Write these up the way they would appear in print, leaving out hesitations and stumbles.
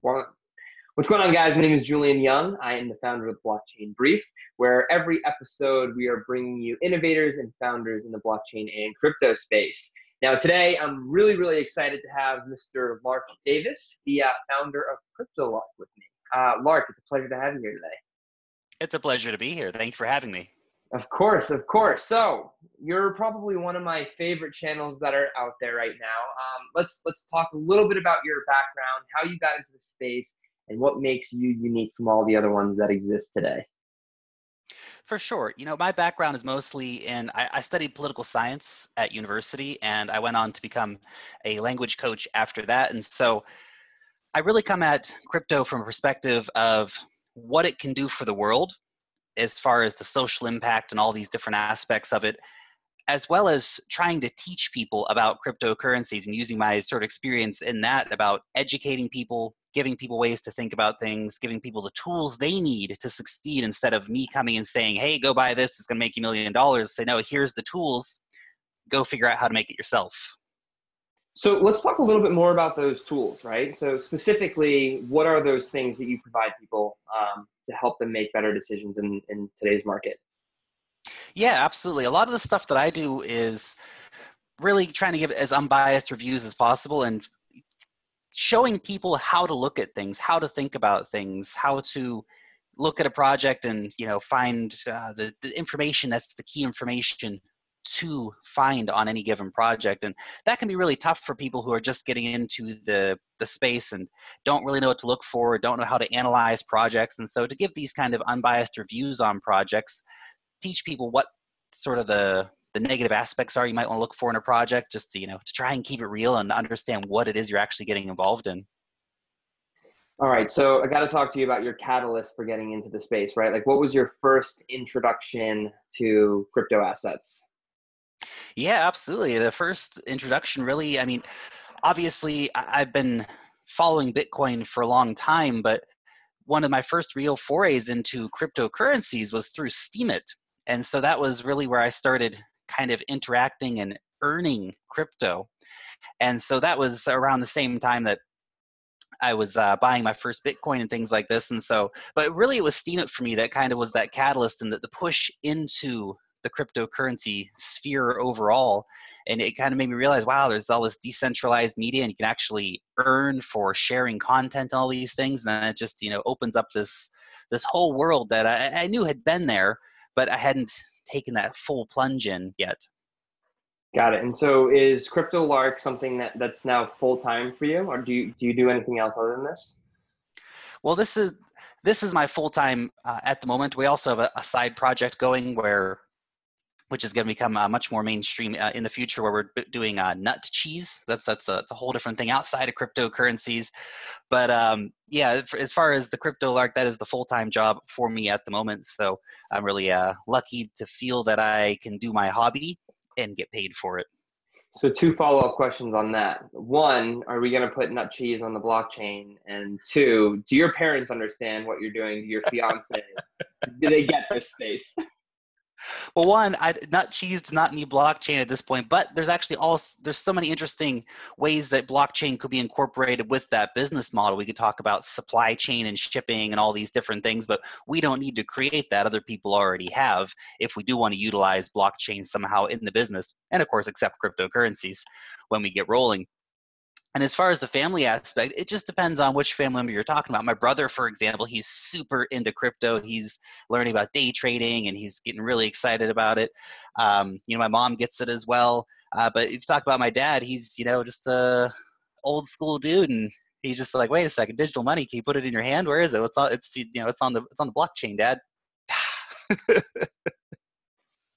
Well, what's going on, guys? My name is Julian Young. I am the founder of Blockchain Brief, where every episode we are bringing you innovators and founders in the blockchain and crypto space. Now, today I'm really excited to have Mr. Lark Davis, the founder of Crypto Lark, with me. Lark, it's a pleasure to have you here today. It's a pleasure to be here. Thank you for having me. Of course, of course. So you're probably one of my favorite channels that are out there right now. Let's talk a little bit about your background, how you got into the space, and what makes you unique from all the other ones that exist today. For sure. You know, my background is mostly in, I studied political science at university, and I went on to become a language coach after that. And so I really come at crypto from a perspective of what it can do for the world as far as the social impact and all these different aspects of it, as well as trying to teach people about cryptocurrencies and using my sort of experience in that about educating people, giving people ways to think about things, giving people the tools they need to succeed instead of me coming and saying, hey, go buy this, it's going to make you $1 million. Say, no, here's the tools, go figure out how to make it yourself. So let's talk a little bit more about those tools, right? So specifically, what are those things that you provide people to help them make better decisions in today's market? Yeah, absolutely. A lot of the stuff that I do is really trying to give as unbiased reviews as possible and showing people how to look at things, how to think about things, how to look at a project and, you know, find the information that's the key information to find on any given project. And that can be really tough for people who are just getting into the space and don't really know what to look for, don't know how to analyze projects. And so to give these kind of unbiased reviews on projects, teach people what sort of the negative aspects are you might want to look for in a project, just to, you know, to try and keep it real and understand what it is you're actually getting involved in. All right, so I got to talk to you about your catalyst for getting into the space, right? Like, what was your first introduction to crypto assets? Yeah, absolutely. The first introduction really, I mean, obviously I've been following Bitcoin for a long time, but one of my first real forays into cryptocurrencies was through Steemit. And so that was really where I started kind of interacting and earning crypto. And so that was around the same time that I was buying my first Bitcoin and things like this. And so, but really it was Steemit for me that kind of was that catalyst and the push into the cryptocurrency sphere overall. And it kind of made me realize, wow, there's all this decentralized media and you can actually earn for sharing content and all these things. And then it just, you know, opens up this whole world that I knew had been there, but I hadn't taken that full plunge in yet. Got it. And so is Crypto Lark something that's now full-time for you, or do you do anything else other than this? Well, this is my full-time at the moment. We also have a side project going which is going to become much more mainstream in the future, where we're doing nut cheese. That's a whole different thing outside of cryptocurrencies. But yeah, as far as the Crypto Lark, that is the full-time job for me at the moment. So I'm really lucky to feel that I can do my hobby and get paid for it. So two follow-up questions on that. One, are we going to put nut cheese on the blockchain? And two, do your parents understand what you're doing? Do your fiance? Do they get this space? Well, one, nut cheese does not need blockchain at this point, but there's actually there's so many interesting ways that blockchain could be incorporated with that business model. We could talk about supply chain and shipping and all these different things, but we don't need to create that. Other people already have, if we do want to utilize blockchain somehow in the business, and of course, accept cryptocurrencies when we get rolling. And as far as the family aspect, it just depends on which family member you're talking about. My brother, for example, he's super into crypto. He's learning about day trading and he's getting really excited about it. You know, my mom gets it as well. But if you talk about my dad, he's, you know, just a old school dude, and he's just like, wait a second, digital money, can you put it in your hand? Where is it? It's you know, it's on the blockchain, Dad.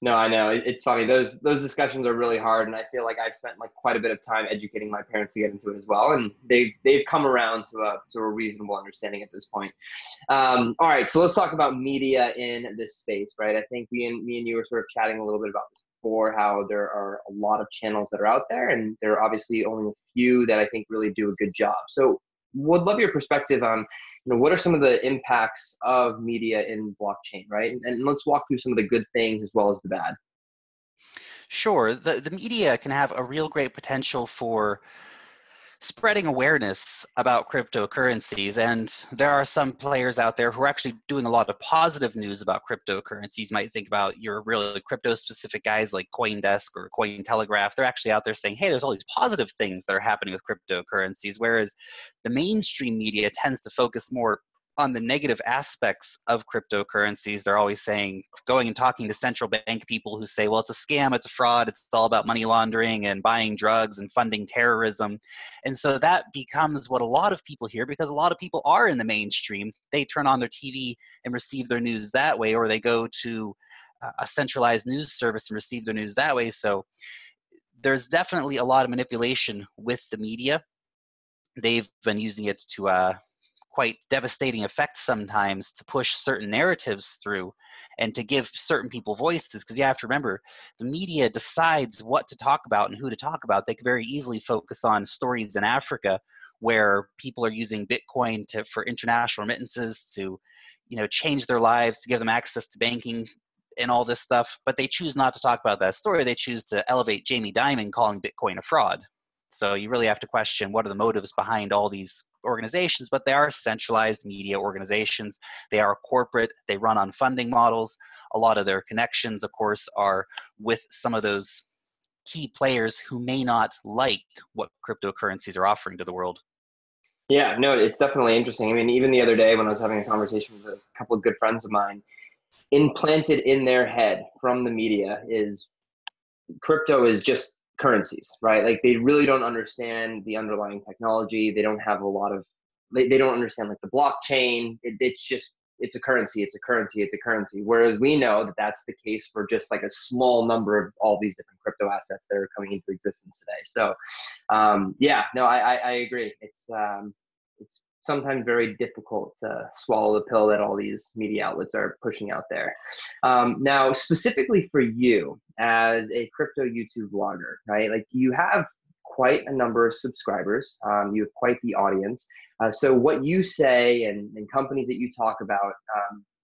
No, I know. It's funny. Those discussions are really hard, and I feel like I've spent like quite a bit of time educating my parents to get into it as well, and they've come around to a reasonable understanding at this point. All right, so let's talk about media in this space, right? I think me and you were sort of chatting a little bit about this before, how there are a lot of channels that are out there, and there are obviously only a few that I think really do a good job. So, would love your perspective on, you know, what are some of the impacts of media in blockchain, right? And let's walk through some of the good things as well as the bad. Sure. The media can have a real great potential for spreading awareness about cryptocurrencies. And there are some players out there who are actually doing a lot of positive news about cryptocurrencies. You might think about your really crypto specific guys like CoinDesk or Cointelegraph. They're actually out there saying, hey, there's all these positive things that are happening with cryptocurrencies, whereas the mainstream media tends to focus more on the negative aspects of cryptocurrencies. They're always saying, going and talking to central bank people who say, well, it's a scam, it's a fraud, it's all about money laundering and buying drugs and funding terrorism. And so that becomes what a lot of people hear, because a lot of people are in the mainstream. They turn on their TV and receive their news that way, or they go to a centralized news service and receive their news that way. So there's definitely a lot of manipulation with the media. They've been using it to quite devastating effects sometimes to push certain narratives through and to give certain people voices. Because you have to remember, the media decides what to talk about and who to talk about. They can very easily focus on stories in Africa where people are using Bitcoin for international remittances to, change their lives, to give them access to banking and all this stuff. But they choose not to talk about that story. They choose to elevate Jamie Dimon calling Bitcoin a fraud. So you really have to question what are the motives behind all these organizations, but they are centralized media organizations. They are corporate. They run on funding models. A lot of their connections, of course, are with some of those key players who may not like what cryptocurrencies are offering to the world. Yeah, no, it's definitely interesting. I mean, even the other day when I was having a conversation with a couple of good friends of mine, implanted in their head from the media is crypto is just currencies, right? Like they really don't understand the underlying technology. They don't have a lot of, they don't understand like the blockchain. It's just, it's a currency, it's a currency, it's a currency. Whereas we know that that's the case for just like a small number of all these different crypto assets that are coming into existence today. So yeah, no, I agree. It's sometimes very difficult to swallow the pill that all these media outlets are pushing out there. Now, specifically for you as a crypto YouTube vlogger, right? Like you have quite a number of subscribers. You have quite the audience. So what you say and companies that you talk about,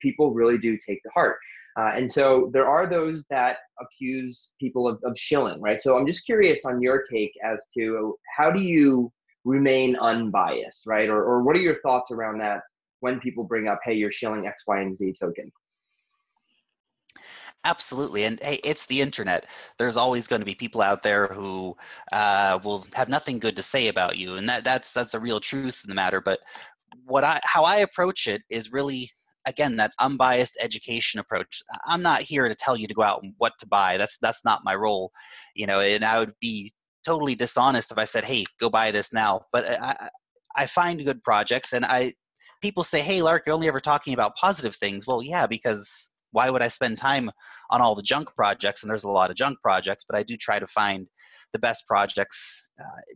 people really do take to heart. And so there are those that accuse people of shilling, right? So I'm just curious on your take as to how do you remain unbiased, right? Or what are your thoughts around that when people bring up, hey, you're shilling X, Y, and Z token? Absolutely. And hey, it's the internet. There's always going to be people out there who will have nothing good to say about you. And that's a real truth in the matter. But how I approach it is really, again, that unbiased education approach. I'm not here to tell you to go out and what to buy. That's not my role, and I would be totally dishonest if I said, hey, go buy this now. But I find good projects, and people say, hey, Lark, you're only ever talking about positive things. Well, yeah, because why would I spend time on all the junk projects? And there's a lot of junk projects, but I do try to find the best projects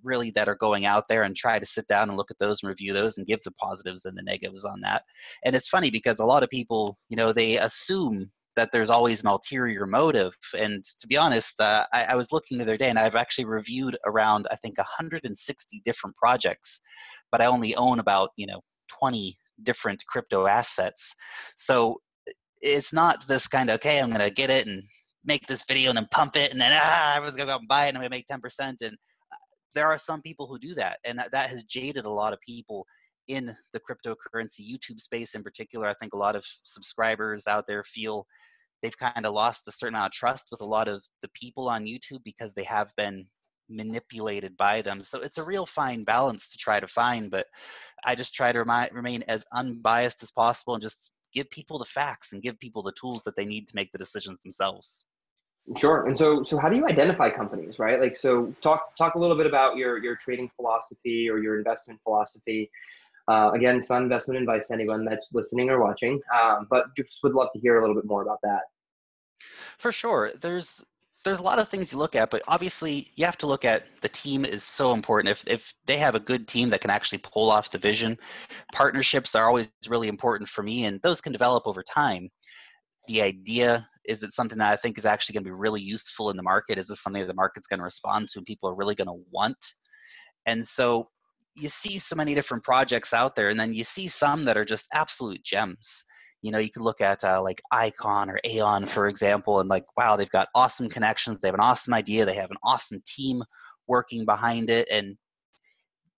really that are going out there and try to sit down and look at those and review those and give the positives and the negatives on that. And it's funny because a lot of people, they assume that there's always an ulterior motive. And to be honest, I was looking the other day and I've actually reviewed around, I think, 160 different projects, but I only own about, 20 different crypto assets. So it's not this kind of, okay, I'm going to get it and make this video and then pump it and then everyone's going to go out and buy it and I'm going to make 10%. And there are some people who do that, and that has jaded a lot of people in the cryptocurrency YouTube space in particular. I think a lot of subscribers out there feel they've kind of lost a certain amount of trust with a lot of the people on YouTube because they have been manipulated by them. So it's a real fine balance to try to find, but I just try to remain as unbiased as possible and just give people the facts and give people the tools that they need to make the decisions themselves. Sure. And so how do you identify companies, right? Like, so talk a little bit about your trading philosophy or your investment philosophy. Again, it's not investment advice to anyone that's listening or watching, but just would love to hear a little bit more about that. For sure. There's a lot of things you look at, but obviously you have to look at the team is so important. If they have a good team that can actually pull off the vision, partnerships are always really important for me, and those can develop over time. The idea, is it something that I think is actually going to be really useful in the market? Is this something that the market's going to respond to and people are really going to want? And so you see so many different projects out there, and then you see some that are just absolute gems. You could look at like Icon or Aeon, for example, and like, wow, they've got awesome connections. They have an awesome idea. They have an awesome team working behind it. And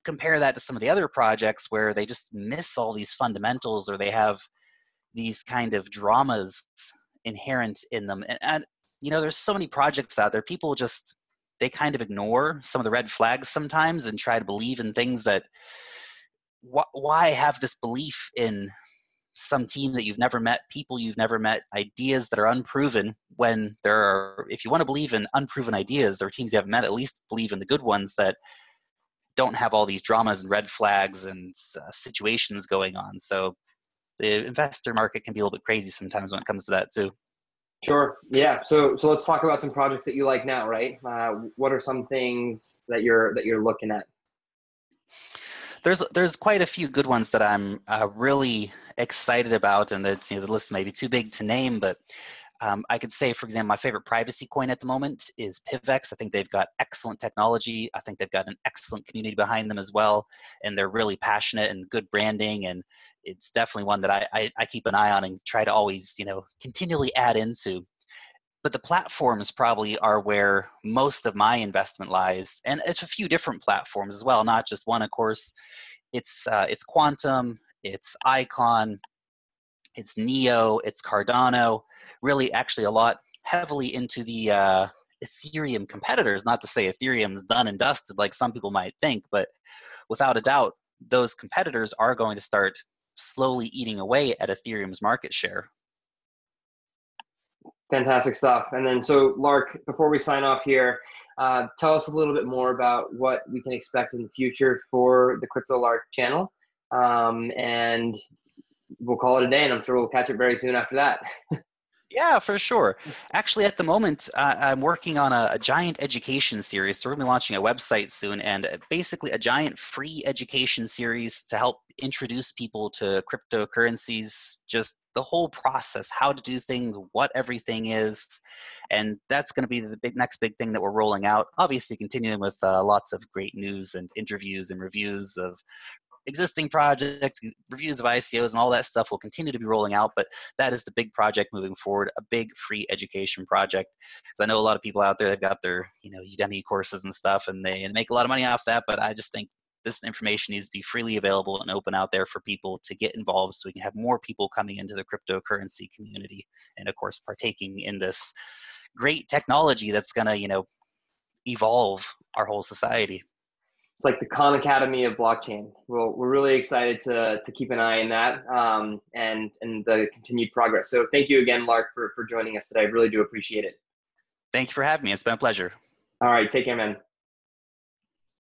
compare that to some of the other projects where they just miss all these fundamentals, or they have these kind of dramas inherent in them. And there's so many projects out there. People just, they kind of ignore some of the red flags sometimes and try to believe in things that, why have this belief in some team that you've never met, people you've never met, ideas that are unproven, when there are, if you want to believe in unproven ideas or teams you haven't met, at least believe in the good ones that don't have all these dramas and red flags and situations going on. So the investor market can be a little bit crazy sometimes when it comes to that too. Sure. Yeah. So let's talk about some projects that you like now, right? What are some things that you're looking at? There's quite a few good ones that I'm really excited about, and that's, the list may be too big to name, but I could say, for example, my favorite privacy coin at the moment is PivX. I think they've got excellent technology. I think they've got an excellent community behind them as well, and they're really passionate and good branding, and it's definitely one that I keep an eye on and try to always, continually add into. But the platforms probably are where most of my investment lies, and it's a few different platforms as well, not just one, of course. It's Quantum, it's Icon, it's Neo, it's Cardano, really actually a lot heavily into the Ethereum competitors. Not to say Ethereum's done and dusted like some people might think, but without a doubt, those competitors are going to start slowly eating away at Ethereum's market share. Fantastic stuff. And then, so Lark, before we sign off here, tell us a little bit more about what we can expect in the future for the Crypto Lark channel. And we'll call it a day, and I'm sure we'll catch it very soon after that. Yeah, for sure. Actually, at the moment, I'm working on a giant education series. So we're going to be launching a website soon, and basically a giant free education series to help introduce people to cryptocurrencies, just the whole process, how to do things, what everything is. And that's going to be the next big thing that we're rolling out. Obviously, continuing with lots of great news and interviews and reviews of existing projects, reviews of ICOs, and all that stuff will continue to be rolling out, but that is the big project moving forward, a big free education project. Because I know a lot of people out there, they've got their Udemy courses and stuff, and they make a lot of money off that, but I just think this information needs to be freely available and open out there for people to get involved, so we can have more people coming into the cryptocurrency community and, of course, partaking in this great technology that's going to evolve our whole society. It's like the Khan Academy of blockchain. Well, we're really excited to keep an eye on that, and the continued progress. So thank you again, Lark, for joining us today. I really do appreciate it. Thank you for having me. It's been a pleasure. All right. Take care, man.